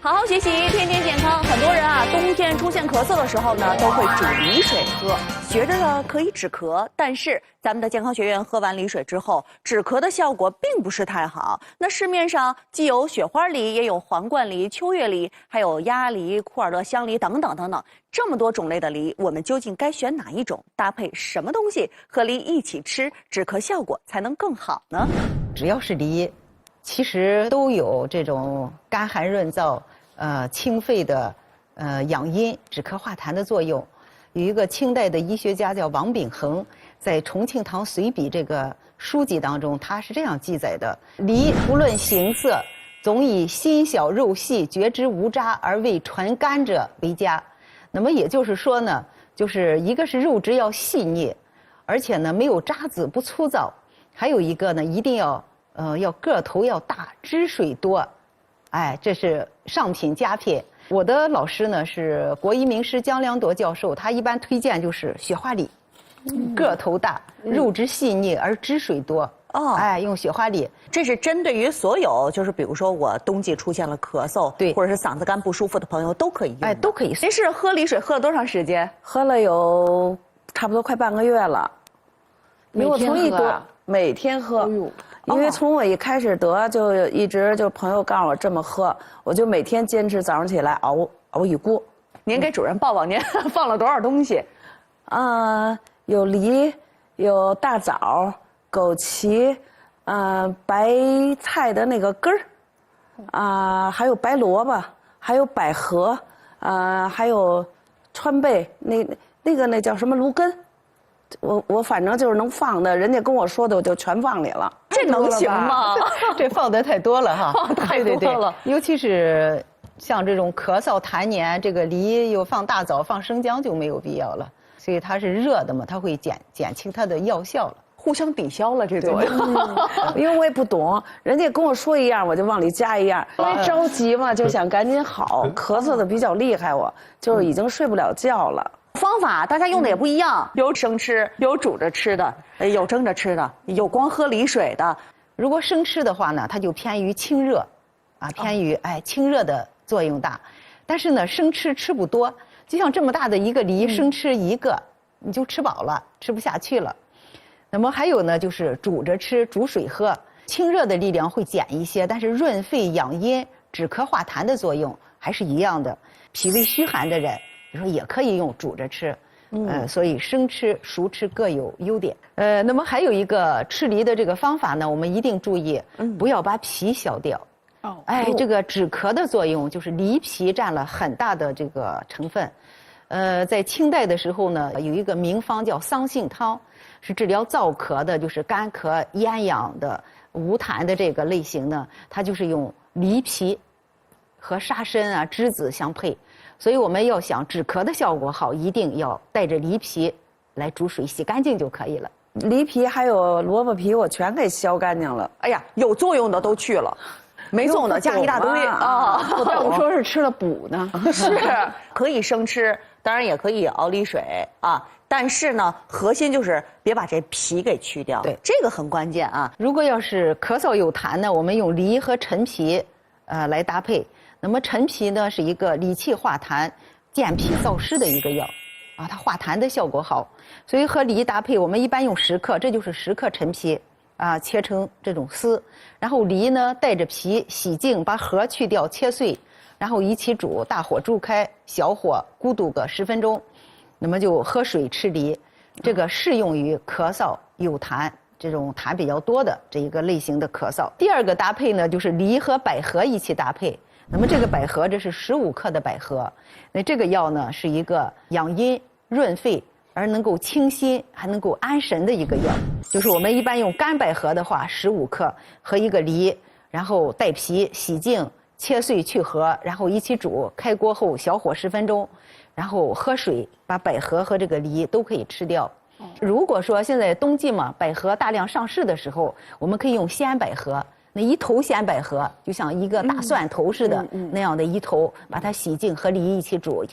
好好学习，天天健康。很多人啊，冬天出现咳嗽的时候呢，都会煮梨水喝，学着呢可以止咳。但是咱们的健康学员喝完梨水之后，止咳的效果并不是太好。那市面上既有雪花梨，也有皇冠梨、秋月梨，还有鸭梨、库尔勒香梨等等等等，这么多种类的梨，我们究竟该选哪一种？搭配什么东西和梨一起吃，止咳效果才能更好呢？只要是梨，其实都有这种甘寒润燥、清肺的、养阴、止咳化痰的作用。有一个清代的医学家叫王秉衡，在《重庆堂随笔》这个书籍当中，他是这样记载的：梨不论形色，总以心小肉细、觉之无渣而味纯甘者为佳。那么也就是说呢，就是一个是肉质要细腻，而且呢没有渣子，不粗糙；还有一个呢，一定要个头要大，汁水多。哎，这是上品佳品。我的老师呢是国医名师姜良铎教授，他一般推荐就是雪花梨，个头大，肉质细腻而汁水多。哦，哎，用雪花梨，这是针对于所有，就是比如说我冬季出现了咳嗽，对，或者是嗓子干不舒服的朋友都可以用。哎，都可以。您是喝梨水喝了多长时间？喝了有差不多快半个月了。因为我从每天喝，因为从我一开始得就一直就朋友告诉我这么喝，我就每天坚持早上起来熬一锅。您给主任报报您放了多少东西？有梨，有大枣、枸杞，白菜的那个根儿，还有白萝卜，还有百合，还有川贝，那叫什么芦根。我反正就是能放的，人家跟我说的我就全放里了。这能行吗？这放得太多了哈，放太多了。尤其是像这种咳嗽痰黏，这个梨又放大枣、放生姜就没有必要了。所以它是热的嘛，它会减轻它的药效了，互相抵消了这作用。因为我也不懂，人家跟我说一样，我就往里加一样。因为着急嘛，就想赶紧好，咳嗽的比较厉害，我就是已经睡不了觉了。方法大家用的也不一样，有生吃，有煮着吃的，有蒸着吃的，有光喝梨水的。如果生吃的话呢，它就偏于清热，偏于清热的作用大。但是呢，生吃不多，就像这么大的一个梨，生吃一个你就吃饱了，吃不下去了。那么还有呢，就是煮着吃，煮水喝，清热的力量会减一些，但是润肺养阴、止咳化痰的作用还是一样的。脾胃虚寒的人，比如说也可以用煮着吃，所以生吃、熟吃各有优点。那么还有一个吃梨的这个方法呢，我们一定注意，不要把皮削掉。这个止咳的作用就是梨皮占了很大的这个成分。在清代的时候呢，有一个名方叫桑杏汤，是治疗燥咳的，就是干咳、咽痒的、无痰的这个类型呢，它就是用梨皮和沙参栀子相配。所以我们要想止咳的效果好，一定要带着梨皮来煮水洗干净就可以了。梨皮还有萝卜皮我全给削干净了。哎呀，有作用的都去了，没作用的加一大堆啊！要不说是吃了补呢。是可以生吃，当然也可以熬梨水啊。但是呢，核心就是别把这皮给去掉，对，这个很关键啊。如果要是咳嗽有痰呢，我们用梨和陈皮来搭配。那么陈皮呢是一个理气化痰、健脾燥湿的一个药，它化痰的效果好，所以和梨搭配，我们一般用10克，这就是10克陈皮切成这种丝，然后梨呢带着皮洗净，把核去掉，切碎，然后一起煮，大火煮开，小火咕嘟个10分钟，那么就喝水吃梨，这个适用于咳嗽有痰。这种痰比较多的这一个类型的咳嗽。第二个搭配呢，就是梨和百合一起搭配。那么这个百合，这是15克的百合。那这个药呢，是一个养阴润肺，而能够清心，还能够安神的一个药。就是我们一般用干百合的话，15克和一个梨，然后带皮洗净，切碎去核，然后一起煮，开锅后小火10分钟，然后喝水，把百合和这个梨都可以吃掉。如果说现在冬季嘛，百合大量上市的时候，我们可以用鲜百合，那一头鲜百合就像一个大蒜头似的那样的一头，把它洗净和梨一起煮，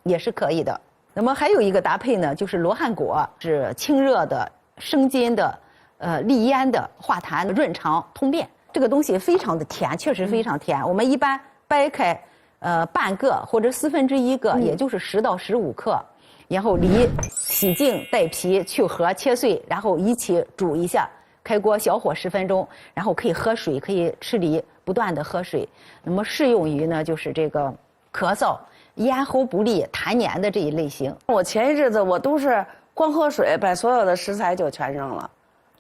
也是可以的。那么还有一个搭配呢，就是罗汉果，是清热的、生津的、利咽的、化痰、润肠、通便。这个东西非常的甜，确实非常甜。我们一般掰开半个或者1/4个，也就是10到15克。然后梨洗净带皮去核切碎，然后一起煮一下，开锅小火10分钟，然后可以喝水，可以吃梨，不断的喝水。那么适用于呢就是这个咳嗽、咽喉不利、痰黏的这一类型。我前一阵子我都是光喝水，把所有的食材就全扔了。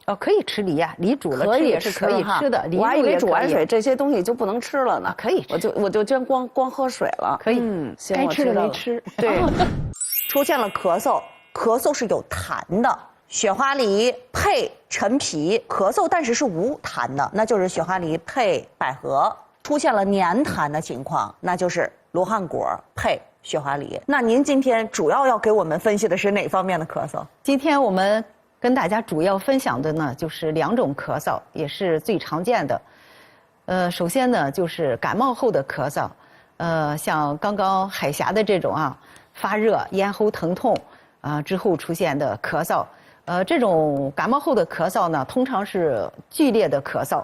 哦，可以吃梨呀，梨煮了吃也是可以吃的。梨我还以为煮完也可以水这些东西就不能吃了呢。可以吃，我就真光喝水了。可以，行，该吃的我知道了。没吃。对，出现了咳嗽，咳嗽是有痰的。雪花梨配陈皮，咳嗽但是无痰的，那就是雪花梨配百合。出现了粘痰的情况，那就是罗汉果配雪花梨。那您今天主要给我们分析的是哪方面的咳嗽？今天我们跟大家主要分享的呢，就是2种咳嗽，也是最常见的。首先呢，就是感冒后的咳嗽，像刚刚海霞的这种啊，发热、咽喉疼痛之后出现的咳嗽。这种感冒后的咳嗽呢，通常是剧烈的咳嗽。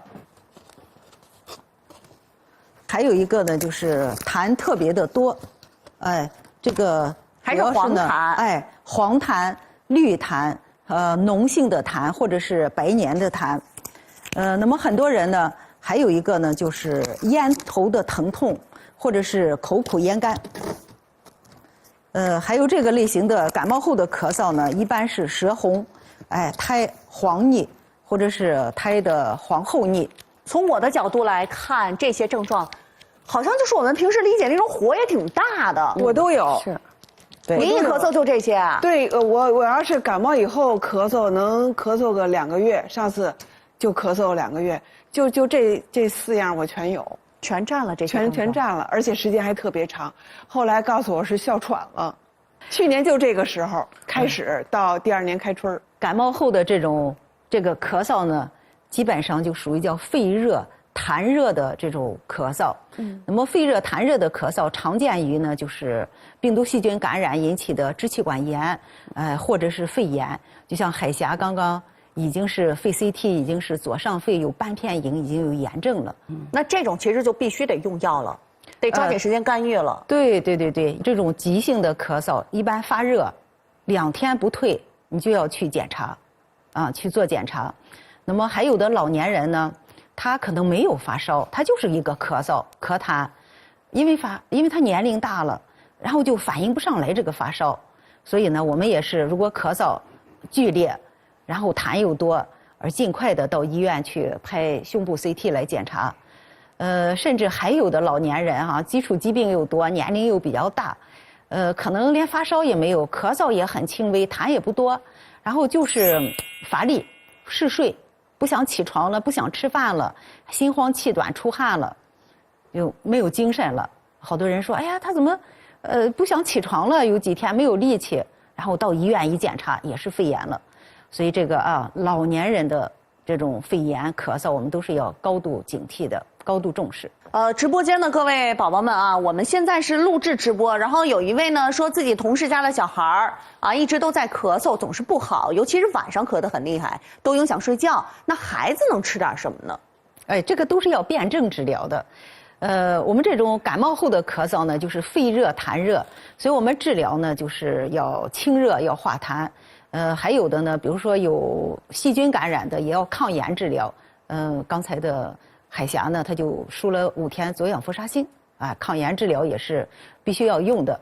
还有一个呢，就是痰特别的多，这个还是黄痰，黄痰、绿痰。脓性的痰或者是白黏的痰，那么很多人呢，还有一个呢就是咽头的疼痛或者是口苦咽干，还有这个类型的感冒后的咳嗽呢，一般是舌红，苔黄腻或者是苔的黄厚腻。从我的角度来看，这些症状，好像就是我们平时理解那种火也挺大的。我都有。是。您一咳嗽就这些啊？对，我要是感冒以后咳嗽，能咳嗽个2个月，上次就咳嗽2个月，就这4样我全有，全占了这些，全占了，而且时间还特别长。后来告诉我是哮喘了，去年就这个时候开始，到第2年开春。感冒后的这个咳嗽呢，基本上就属于叫肺热、痰热的这种咳嗽。那么肺热、痰热的咳嗽常见于呢，就是病毒细菌感染引起的支气管炎，或者是肺炎。就像海霞刚刚已经是肺 CT， 已经是左上肺有半片影，已经有炎症了。那这种其实就必须得用药了，得抓紧时间干预了。对，这种急性的咳嗽一般发热2天不退，你就要去检查，去做检查。那么还有的老年人呢，他可能没有发烧，他就是一个咳嗽、咳痰，因为他年龄大了，然后就反应不上来这个发烧，所以呢，我们也是如果咳嗽剧烈，然后痰又多，而尽快的到医院去拍胸部 CT 来检查。甚至还有的老年人基础疾病又多，年龄又比较大，可能连发烧也没有，咳嗽也很轻微，痰也不多，然后就是乏力、嗜睡。不想起床了，不想吃饭了，心慌气短，出汗了，就没有精神了。好多人说，哎呀，他怎么不想起床了？有几天没有力气，然后到医院一检查，也是肺炎了。所以这个老年人的这种肺炎、咳嗽，我们都是要高度警惕的，高度重视。直播间的各位宝宝们我们现在是录制直播，然后有一位呢说自己同事家的小孩一直都在咳嗽，总是不好，尤其是晚上咳得很厉害，都影响睡觉。那孩子能吃点什么呢？这个都是要辩证治疗的。我们这种感冒后的咳嗽呢，就是肺热、痰热，所以我们治疗呢就是要清热，要化痰。还有的呢，比如说有细菌感染的，也要抗炎治疗。刚才的海霞呢，他就输了5天左氧氟沙星，抗炎治疗也是必须要用的。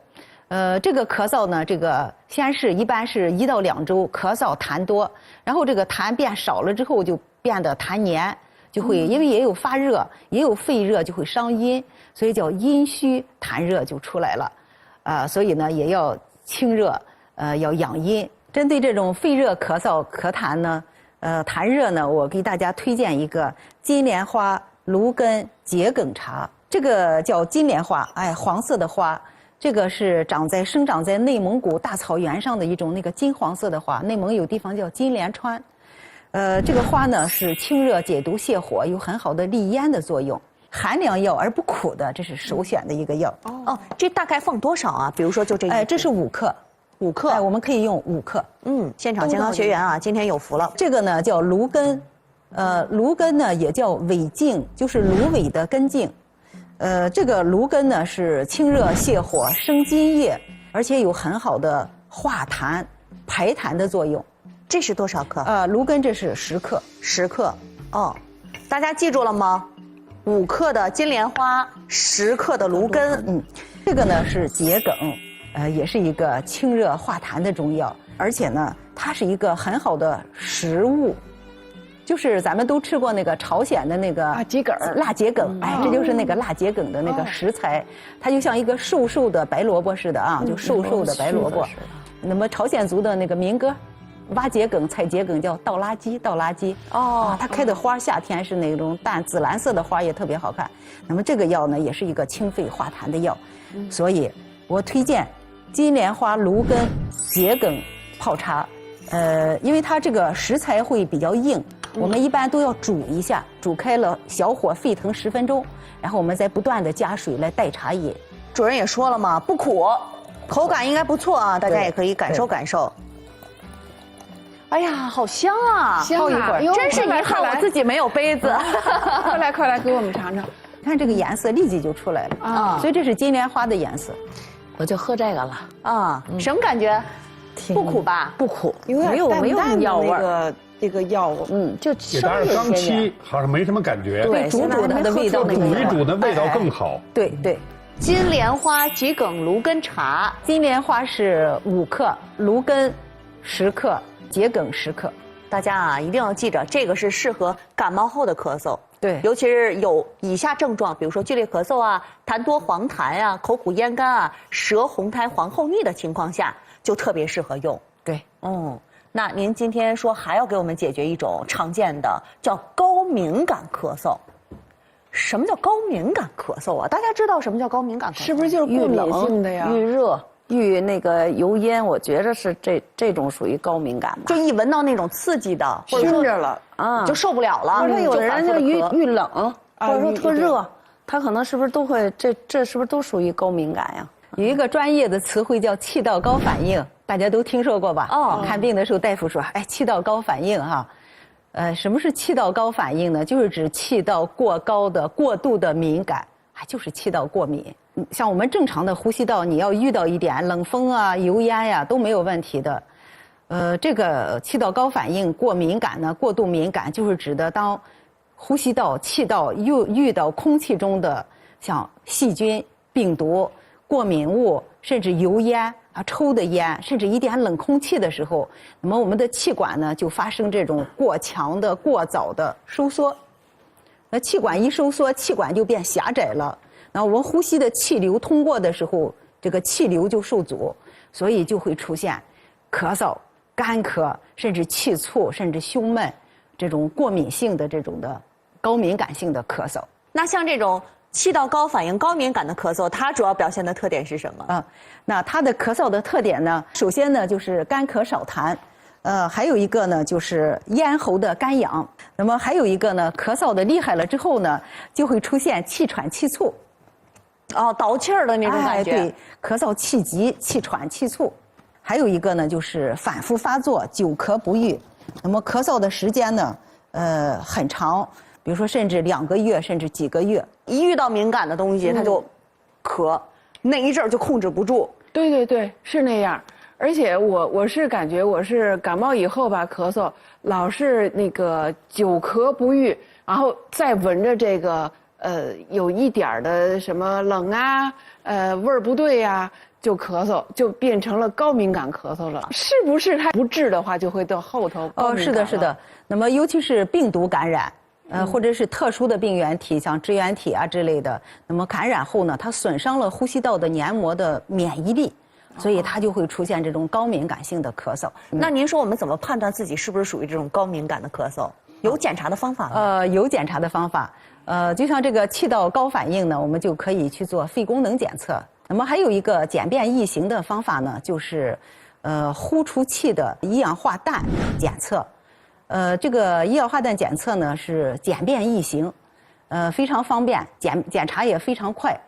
这个咳嗽呢，这个先是一般是1到2周咳嗽痰多，然后这个痰变少了之后就变得痰黏，就会因为也有发热，也有肺热，就会伤阴，所以叫阴虚痰热就出来了。所以呢也要清热，要养阴。针对这种肺热咳嗽咳痰呢，痰热呢，我给大家推荐一个金莲花芦根桔梗茶。这个叫金莲花，黄色的花，这个是生长在内蒙古大草原上的一种那个金黄色的花，内蒙有地方叫金莲川。这个花呢是清热解毒泻火，有很好的利咽的作用，寒凉药而不苦的，这是首选的一个药。这大概放多少比如说就这这是5克。5克，我们可以用5克。现场健康学员今天有福了。这个呢叫芦根，芦根呢也叫苇茎，就是芦苇的根茎。这个芦根呢是清热泻火、生津液，而且有很好的化痰、排痰的作用。这是多少克？芦根这是10克，10克。哦，大家记住了吗？5克的金莲花，10克的芦根。这个呢是桔梗，也是一个清热化痰的中药，而且呢，它是一个很好的食物。就是咱们都吃过那个朝鲜的那个桔梗辣桔梗，哎，这就是那个辣桔梗的那个食材，它就像一个瘦瘦的白萝卜似的啊，就瘦瘦的白萝卜。那么朝鲜族的那个民歌，挖桔梗、采桔梗叫倒垃圾，倒垃圾。哦，它开的花夏天是那种淡紫蓝色的花，也特别好看。那么这个药呢，也是一个清肺化痰的药，所以我推荐金莲花、芦根、桔梗泡茶。因为它这个食材会比较硬。我们一般都要煮一下，煮开了小火沸腾10分钟，然后我们再不断的加水来代茶饮。主任也说了嘛，不苦，口感应该不错啊，大家也可以感受感受。哎呀，好香啊！香啊！真是遗憾我自己没有杯子。快来，给我们尝尝。看这个颜色立即就出来了啊！所以这是金莲花的颜色，我就喝这个了啊。什么感觉？不苦吧？不苦，没有药味儿。这个药，就也当然刚沏好像没什么感觉，对，煮它的味道，煮一煮的味道更好。对对，金莲花、桔梗、芦根茶，金莲花是5克，芦根10克，桔梗10克。大家啊，一定要记着，这个是适合感冒后的咳嗽。对，尤其是有以下症状，比如说剧烈咳嗽啊、痰多黄痰啊、口苦咽干啊、舌红苔黄厚腻的情况下，就特别适合用。对，那您今天说还要给我们解决一种常见的叫高敏感咳嗽，什么叫高敏感咳嗽啊？大家知道什么叫高敏感咳嗽？是不是就是过敏性的呀？遇热、遇那个油烟，我觉着是这种属于高敏感吧。就一闻到那种刺激的，或者熏着了啊，就受不了了。或者有的人就遇冷，或者说特热，他可能是不是都会这是不是都属于高敏感呀？有一个专业的词汇叫气道高反应，大家都听说过吧？看病的时候大夫说，哎，气道高反应哈。什么是气道高反应呢？就是指气道过高的、过度的敏感，就是气道过敏。像我们正常的呼吸道，你要遇到一点冷风啊、油烟呀，都没有问题的。这个气道高反应、过敏感呢，过度敏感，就是指的当呼吸道、气道遇到空气中的像细菌、病毒、过敏物，甚至油烟抽的烟，甚至一点冷空气的时候，那么我们的气管呢就发生这种过强的、过早的收缩。那气管一收缩，气管就变狭窄了。那我们呼吸的气流通过的时候，这个气流就受阻，所以就会出现咳嗽、干咳，甚至气促，甚至胸闷，这种过敏性的这种的高敏感性的咳嗽。那像这种气道高反应、高敏感的咳嗽，它主要表现的特点是什么？那它的咳嗽的特点呢，首先呢就是干咳少痰，还有一个呢就是咽喉的干痒，那么还有一个呢，咳嗽的厉害了之后呢，就会出现气喘气促，倒气儿的那种感觉。对，咳嗽气急、气喘气促。还有一个呢就是反复发作、久咳不愈，那么咳嗽的时间呢，很长。比如说，甚至2个月，甚至几个月，一遇到敏感的东西，他就咳，那一阵儿就控制不住。对，是那样。而且我是感觉我是感冒以后吧，咳嗽老是那个久咳不愈，然后再闻着这个有一点的什么冷啊，味儿不对呀，就咳嗽，就变成了高敏感咳嗽了。是不是它不治的话，就会到后头高敏感了？是的。那么尤其是病毒感染。或者是特殊的病原体，像支原体之类的，那么感染后呢，它损伤了呼吸道的黏膜的免疫力，所以它就会出现这种高敏感性的咳嗽。那您说我们怎么判断自己是不是属于这种高敏感的咳嗽？有检查的方法吗？有检查的方法。就像这个气道高反应呢，我们就可以去做肺功能检测。那么还有一个简便易行的方法呢，就是呼出气的一氧化氮检测。这个一氧化氮检测呢是简便易行，非常方便，检查也非常快。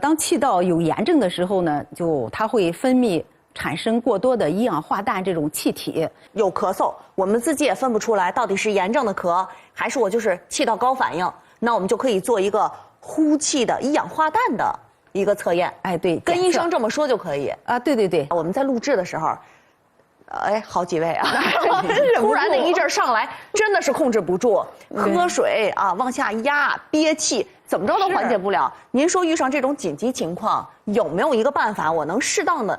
当气道有炎症的时候呢，它会分泌产生过多的一氧化氮这种气体。有咳嗽，我们自己也分不出来到底是炎症的咳，还是我就是气道高反应。那我们就可以做一个呼气的一氧化氮的一个测验。哎，对，跟检测医生这么说就可以。啊，对对对，我们在录制的时候，哎，好几位啊，突然那一阵上来，真的是控制不住，喝水啊，往下压，憋气，怎么着都缓解不了。您说遇上这种紧急情况，有没有一个办法，我能适当的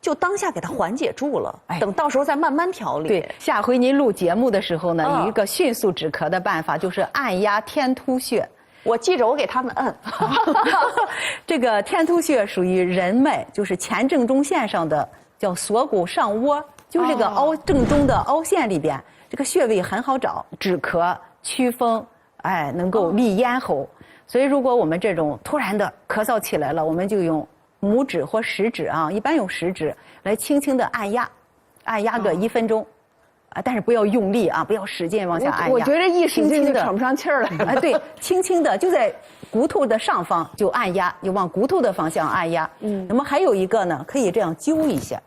就当下给它缓解住了，等到时候再慢慢调理？对，下回您录节目的时候呢，有一个迅速止咳的办法，就是按压天突穴。我记着，我给他们摁。这个天突穴属于人脉，就是前正中线上的叫锁骨上窝，就是这个正中的凹陷里边，这个穴位很好找，止咳、祛风，哎，能够利咽喉。所以，如果我们这种突然的咳嗽起来了，我们就用拇指或食指啊，一般用食指来轻轻的按压，按压个1分钟。但是不要用力啊，不要使劲往下按压。我觉得一使劲就喘不上气儿来。对，轻轻的就在骨头的上方就按压，就往骨头的方向按压。那么还有一个呢，可以这样揪一下，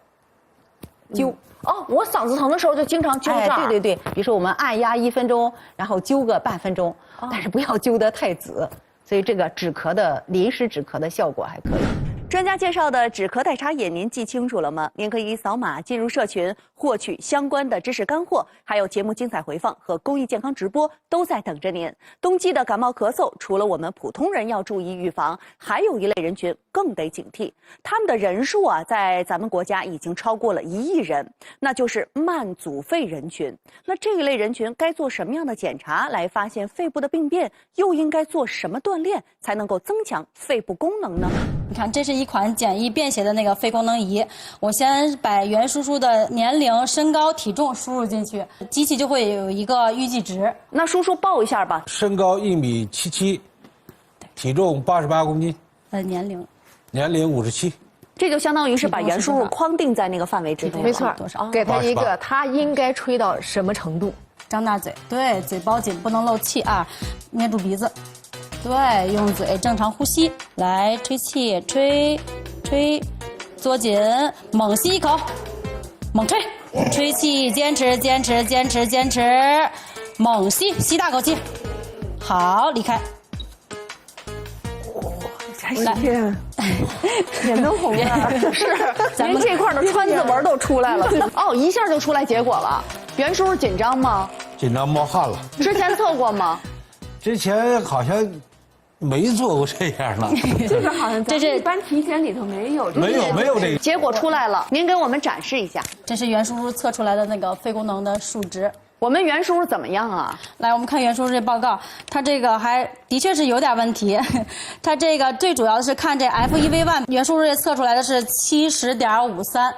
揪。哦，我嗓子疼的时候就经常揪这儿。对对对，比如说我们按压1分钟，然后揪个半分钟，但是不要揪得太紫，所以这个止咳的临时止咳的效果还可以。专家介绍的止咳代茶饮您记清楚了吗？您可以扫码进入社群，获取相关的知识干货，还有节目精彩回放和公益健康直播都在等着您。冬季的感冒咳嗽，除了我们普通人要注意预防，还有一类人群更得警惕，他们的人数啊，在咱们国家已经超过了1亿人，那就是慢阻肺人群。那这一类人群该做什么样的检查来发现肺部的病变？又应该做什么锻炼才能够增强肺部功能呢？你看，这是一款简易便携的那个肺功能仪。我先把袁叔叔的年龄、身高、体重输入进去，机器就会有一个预计值。那叔叔报一下吧。身高1.77米，体重88公斤，年龄57。这就相当于是把袁叔叔框定在那个范围之内了。没错多少？给他一个他应该吹到什么程度？张大嘴，对，嘴包紧，不能漏气啊，捏住鼻子。对，用嘴正常呼吸，来吹气，吹，嘬紧，猛吸一口，猛吹，吹气，坚持，猛吸，吸大口气，好，离开。来，脸都红了。是，咱们这块的川字纹都出来了。哦，一下就出来结果了。袁叔叔紧张吗？紧张冒汗了。之前测过吗？之前好像没做过这样的。这个好像这是一般体检里头没有。没有这个。结果出来了，您给我们展示一下。这是袁叔叔测出来的那个肺功能的数值。我们袁叔叔怎么样啊？来，我们看袁叔叔这报告，他这个还的确是有点问题。他这个最主要的是看这 FEV1，袁叔叔这测出来的是70.53，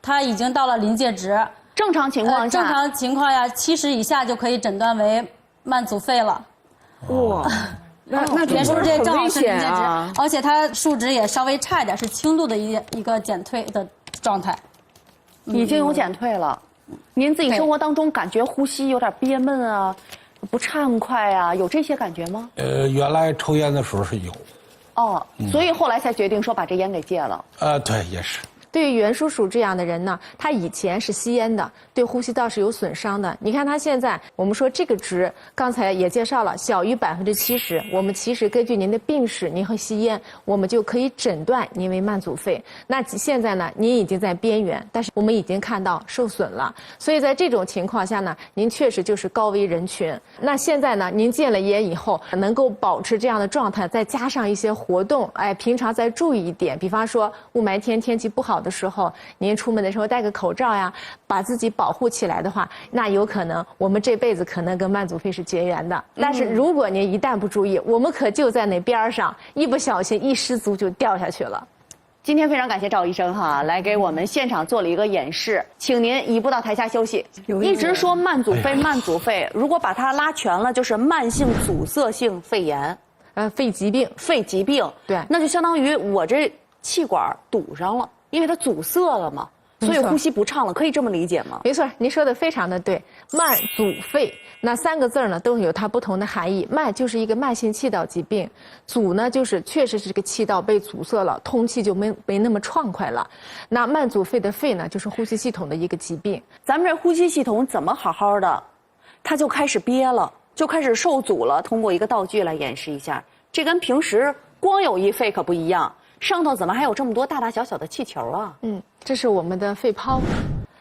他已经到了临界值。正常情况下，正常情况下70以下就可以诊断为慢阻肺了。哇，那袁叔叔这正好是临界值，啊！而且他数值也稍微差一点，是轻度的一个减退的状态。已经有减退了。您自己生活当中感觉呼吸有点憋闷啊，不畅快啊，有这些感觉吗？原来抽烟的时候是有。哦，所以后来才决定说把这烟给戒了。对，也是。对于袁叔叔这样的人呢，他以前是吸烟的，对呼吸道是有损伤的。你看他现在，我们说这个值，刚才也介绍了，小于70%，我们其实根据您的病史，您和吸烟，我们就可以诊断您为慢阻肺。那现在呢，您已经在边缘，但是我们已经看到受损了，所以在这种情况下呢，您确实就是高危人群。那现在呢，您戒了烟以后，能够保持这样的状态，再加上一些活动，平常再注意一点，比方说雾霾天天气不好的时候，您出门的时候戴个口罩呀，把自己保护起来的话，那有可能我们这辈子可能跟慢阻肺是绝缘的。但是如果您一旦不注意，我们可就在那边上，一不小心一失足就掉下去了。今天非常感谢赵医生哈，来给我们现场做了一个演示，请您移步到台下休息。一直说慢阻肺，慢阻肺，如果把它拉全了，就是慢性阻塞性肺炎，肺疾病，肺疾病，对，那就相当于我这气管堵上了，因为它阻塞了嘛，所以呼吸不畅了，可以这么理解吗？没错，您说的非常的对。慢阻肺那3个字呢，都有它不同的含义。慢就是一个慢性气道疾病，阻呢就是确实是这个气道被阻塞了，通气就没那么畅快了。那慢阻肺的肺呢，就是呼吸系统的一个疾病。咱们这呼吸系统怎么好好的，它就开始憋了，就开始受阻了。通过一个道具来演示一下，这跟平时光有一肺可不一样，上头怎么还有这么多大大小小的气球啊？这是我们的肺泡。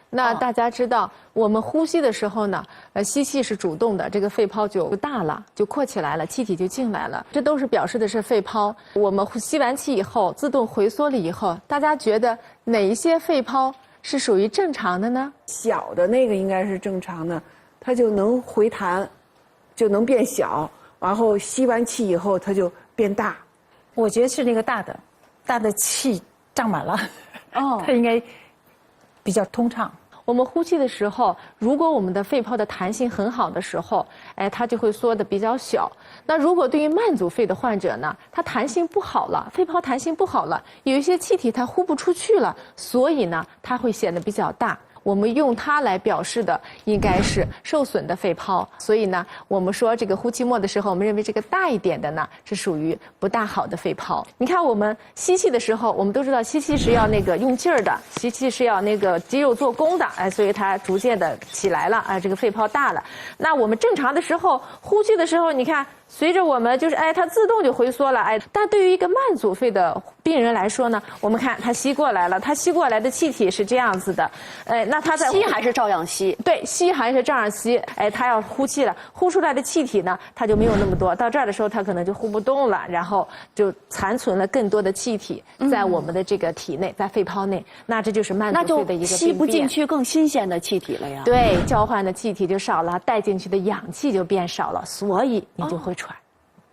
那大家知道，我们呼吸的时候呢，吸气是主动的，这个肺泡就大了，就扩起来了，气体就进来了，这都是表示的是肺泡。我们吸完气以后，自动回缩了以后，大家觉得哪一些肺泡是属于正常的呢？小的那个应该是正常的，它就能回弹，就能变小，然后吸完气以后它就变大。我觉得是那个大的气胀满了，哦，它应该比较通畅。我们呼气的时候，如果我们的肺泡的弹性很好的时候，它就会缩得比较小。那如果对于慢阻肺的患者呢，它弹性不好了，肺泡弹性不好了，有一些气体它呼不出去了，所以呢，它会显得比较大。我们用它来表示的应该是受损的肺泡，所以呢，我们说这个呼气末的时候，我们认为这个大一点的呢是属于不大好的肺泡。你看我们吸气的时候，我们都知道吸气是要那个用劲儿的，吸气是要那个肌肉做功的，所以它逐渐的起来了，这个肺泡大了。那我们正常的时候呼气的时候，你看随着我们就是它自动就回缩了，但对于一个慢阻肺的病人来说呢，我们看他吸过来了，他吸过来的气体是这样子的，那他在吸还是照样吸？对，吸还是照样吸，他要呼气了，呼出来的气体呢，它就没有那么多，到这儿的时候他可能就呼不动了，然后就残存了更多的气体在我们的这个体内，在肺泡内，那这就是慢阻肺的一个病变。那就吸不进去更新鲜的气体了呀。对，交换的气体就少了，带进去的氧气就变少了，所以你就会喘。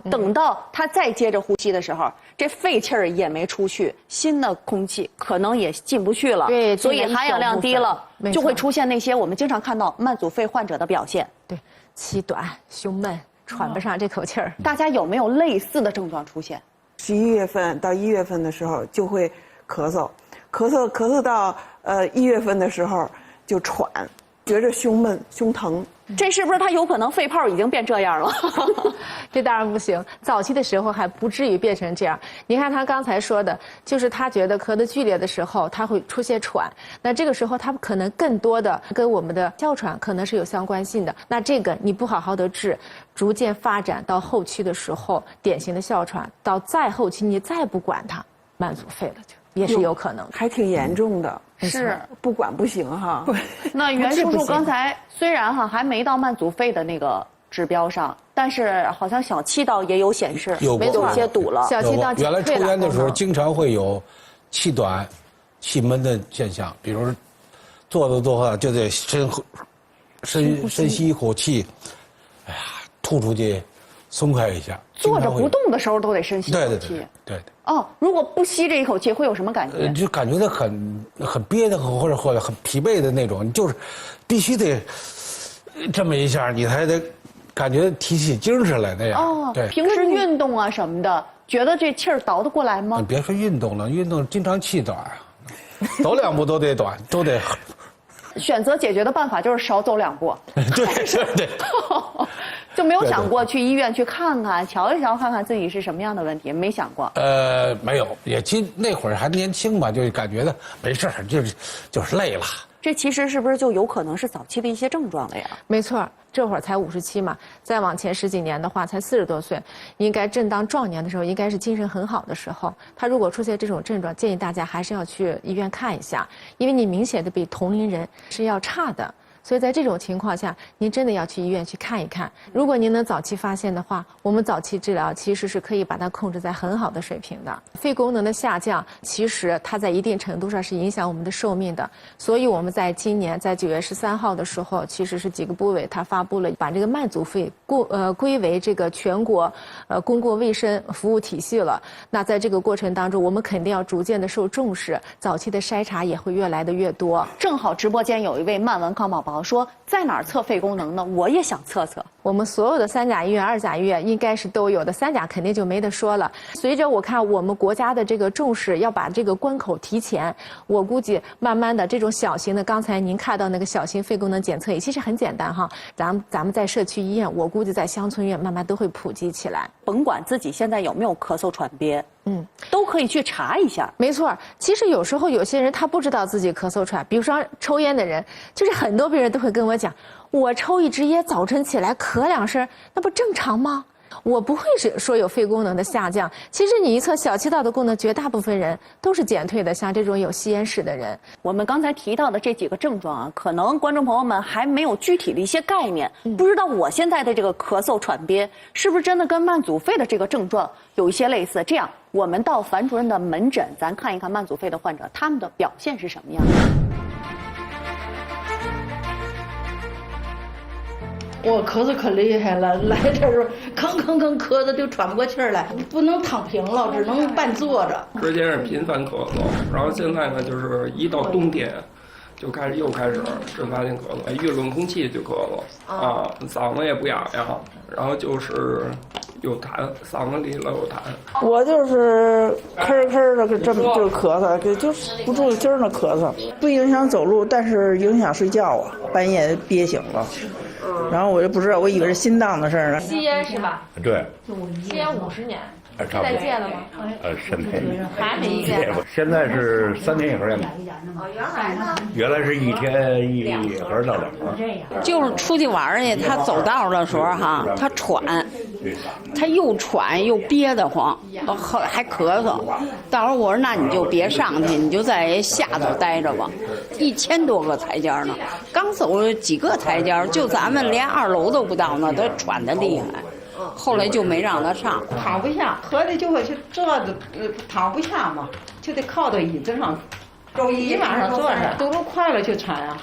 等到他再接着呼吸的时候，这废气儿也没出去，新的空气可能也进不去了，对，所以含氧量低了，就会出现那些我们经常看到慢阻肺患者的表现。对，气短、胸闷、喘不上这口气儿。大家有没有类似的症状出现？11月份到1月份的时候就会咳嗽到1月份的时候就喘，觉着胸闷、胸疼。这是不是他有可能肺泡已经变这样了？这当然不行，早期的时候还不至于变成这样。你看他刚才说的，就是他觉得咳得剧烈的时候，他会出现喘，那这个时候他可能更多的跟我们的哮喘可能是有相关性的。那这个你不好好的治，逐渐发展到后期的时候，典型的哮喘，到再后期你再不管它，慢阻肺了就。也是有可能的，还挺严重的。是，不管不行哈。那袁叔叔刚才虽然还没到慢阻肺的那个指标上，但是好像小气道也有显示，有些堵了。小气道原来抽烟的时候经常会有气短、气闷的现象，比如坐着坐着就得深吸一口气，哎呀，吐出去。松开一下，坐着不动的时候都得深吸一口气。对。哦，如果不吸这一口气，会有什么感觉？就感觉到很憋得很，或者很疲惫的那种。你就是必须得这么一下，你才得感觉提起精神来那样。哦，对。平时运动啊什么的，觉得这气儿倒得过来吗？你别说运动了，运动经常气短，走2步都得短，都得。选择解决的办法就是少走2步。对。就没有想过去医院去看看、瞧一瞧，看看自己是什么样的问题，没想过。没有，也那会儿还年轻嘛，就感觉到没事儿，就是累了。这其实是不是就有可能是早期的一些症状了呀？没错，这会儿才57嘛，再往前10几年的话，才40多岁，应该正当壮年的时候，应该是精神很好的时候。他如果出现这种症状，建议大家还是要去医院看一下，因为你明显的比同龄人是要差的。所以在这种情况下，您真的要去医院去看一看。如果您能早期发现的话，我们早期治疗其实是可以把它控制在很好的水平的。肺功能的下降，其实它在一定程度上是影响我们的寿命的。所以我们在今年在9月13号的时候，其实是几个部委它发布了把这个慢阻肺归为这个全国公共卫生服务体系了。那在这个过程当中，我们肯定要逐渐的受重视，早期的筛查也会越来的越多。正好直播间有一位慢文康宝宝说，在哪儿测肺功能呢？我也想测测。我们所有的3甲医院、2甲医院应该是都有的，3甲肯定就没得说了。随着我看我们国家的这个重视，要把这个关口提前，我估计慢慢的这种小型的，刚才您看到那个小型肺功能检测仪，其实很简单哈。咱们在社区医院，我估计在乡村医院慢慢都会普及起来。甭管自己现在有没有咳嗽喘憋，都可以去查一下。没错，其实有时候有些人他不知道自己咳嗽喘，比如说抽烟的人，就是很多病人都会跟我讲，我抽一支烟，早晨起来咳2声，那不正常吗？我不会说有肺功能的下降。其实你一测小气道的功能，绝大部分人都是减退的，像这种有吸烟史的人。我们刚才提到的这几个症状啊，可能观众朋友们还没有具体的一些概念，不知道我现在的这个咳嗽喘憋是不是真的跟慢阻肺的这个症状有一些类似。这样，我们到樊主任的门诊，咱看一看慢阻肺的患者他们的表现是什么样的。我咳嗽可厉害了，来这时候吭咳的就喘不过气儿来，不能躺平了，只能半坐着。之前是频繁咳嗽，然后现在呢，就是一到冬天，又开始阵发性咳嗽，遇冷空气就咳嗽啊，嗓子也不哑呀，然后就是有痰，嗓子里老有痰。我就是咳的，这么就咳嗽，就是不住劲儿的咳嗽，不影响走路，但是影响睡觉啊，半夜憋醒了。然后我就不知道，我以为是心脏的事儿呢。吸烟是吧？对，吸烟50年，差不多。再戒了吗？是没，还没戒。现在是3天1盒烟。原来是1天1盒到2。就是出去玩去，他走道的时候哈，他喘，他又喘又憋得慌，还咳嗽。到时候我说那你就别上去，你就在下头待着吧。1000多个台阶呢，刚走了几个台阶，就咱们连2楼都不到呢，他喘得厉害。后来就没让他上，躺不下，合计就会去坐着，躺不下嘛，就得靠到椅子上，椅子上坐着，走路快了就喘啊，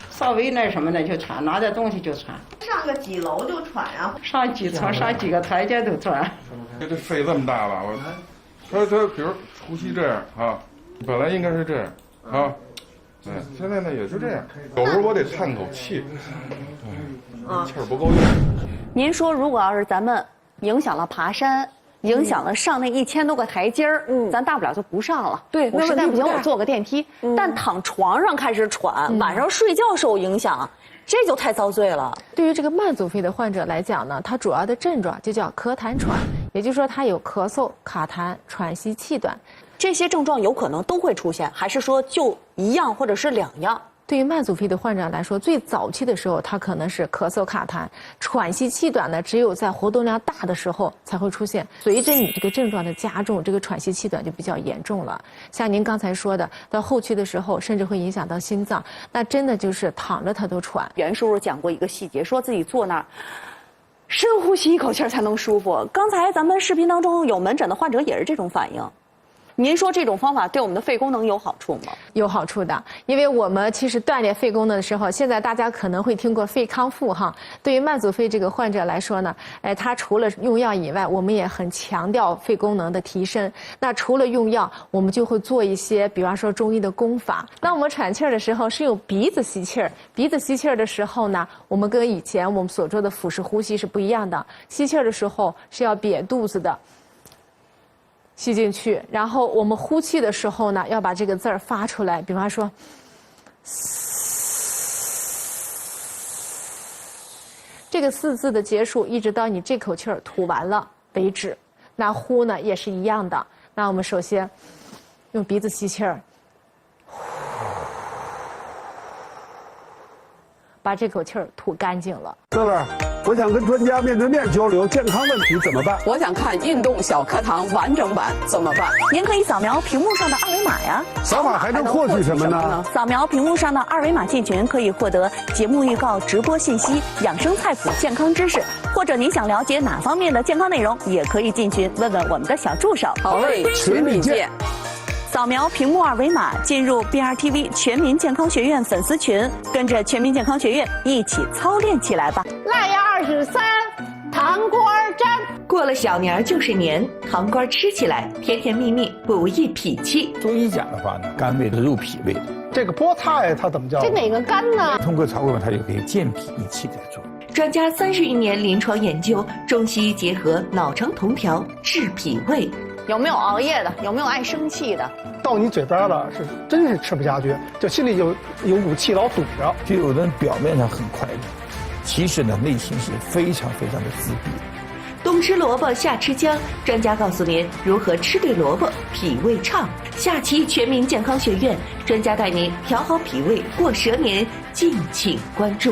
稍微那什么的就喘，拿点东西就喘。上个几楼就喘啊，上几层上几个台阶都喘。这肺这么大了，他比如呼吸这样啊，本来应该是这样啊，现在呢也是这样，有时候我得叹口气，气儿不够用。您说，如果要是咱们影响了爬山，影响了上那1000多个台阶儿，咱大不了就不上了。对，我实在不行我坐个电梯。但躺床上开始喘，晚上睡觉受影响，这就太遭罪了。对于这个慢阻肺的患者来讲呢，它主要的症状就叫咳痰喘，也就是说它有咳嗽、卡痰、喘息气短，这些症状有可能都会出现，还是说就一样或者是2样？对于慢阻肺的患者来说，最早期的时候，他可能是咳嗽卡痰，喘息气短呢，只有在活动量大的时候才会出现。随着你这个症状的加重，这个喘息气短就比较严重了。像您刚才说的，到后期的时候，甚至会影响到心脏，那真的就是躺着他都喘。袁叔叔讲过一个细节，说自己坐那儿，深呼吸一口气才能舒服。刚才咱们视频当中有门诊的患者也是这种反应。您说这种方法对我们的肺功能有好处吗？有好处的，因为我们其实锻炼肺功能的时候，现在大家可能会听过肺康复哈。对于慢阻肺这个患者来说呢，他除了用药以外，我们也很强调肺功能的提升。那除了用药，我们就会做一些，比方说中医的功法。那我们喘气儿的时候是用鼻子吸气儿，鼻子吸气儿的时候呢，我们跟以前我们所说的腹式呼吸是不一样的。吸气儿的时候是要瘪肚子的。吸进去，然后我们呼气的时候呢，要把这个字儿发出来，比方说，这个4字的结束，一直到你这口气儿吐完了为止。那呼呢也是一样的。那我们首先用鼻子吸气儿，把这口气儿吐干净了。这位，我想跟专家面对面交流健康问题怎么办？我想看运动小课堂完整版怎么办？您可以扫描屏幕上的2维码呀。扫码还能获取什么呢？扫描屏幕上的2维码进群，可以获得节目预告、直播信息、养生菜谱、健康知识，或者您想了解哪方面的健康内容，也可以进群问问我们的小助手。好嘞，群里见。扫描屏幕2维码，进入 BRTV 全民健康学院粉丝群，跟着全民健康学院一起操练起来吧。腊月23，糖瓜粘。过了小年就是年，糖瓜吃起来甜甜蜜蜜，补益脾气。中医讲的话呢，肝胃是入脾胃的。这个菠菜它怎么叫？这哪个肝呢？通过肠胃它就可以健脾益气的作用。专家31年临床研究，中西医结合，脑肠同调，治脾胃。有没有熬夜的？有没有爱生气的？到你嘴边了，真是吃不下去，就心里有股气老堵着。就有的人表面上很快乐，其实呢内心是非常非常的自闭。冬吃萝卜，夏吃姜，专家告诉您如何吃对萝卜，脾胃畅。下期全民健康学院专家带您调好脾胃，过蛇年，敬请关注。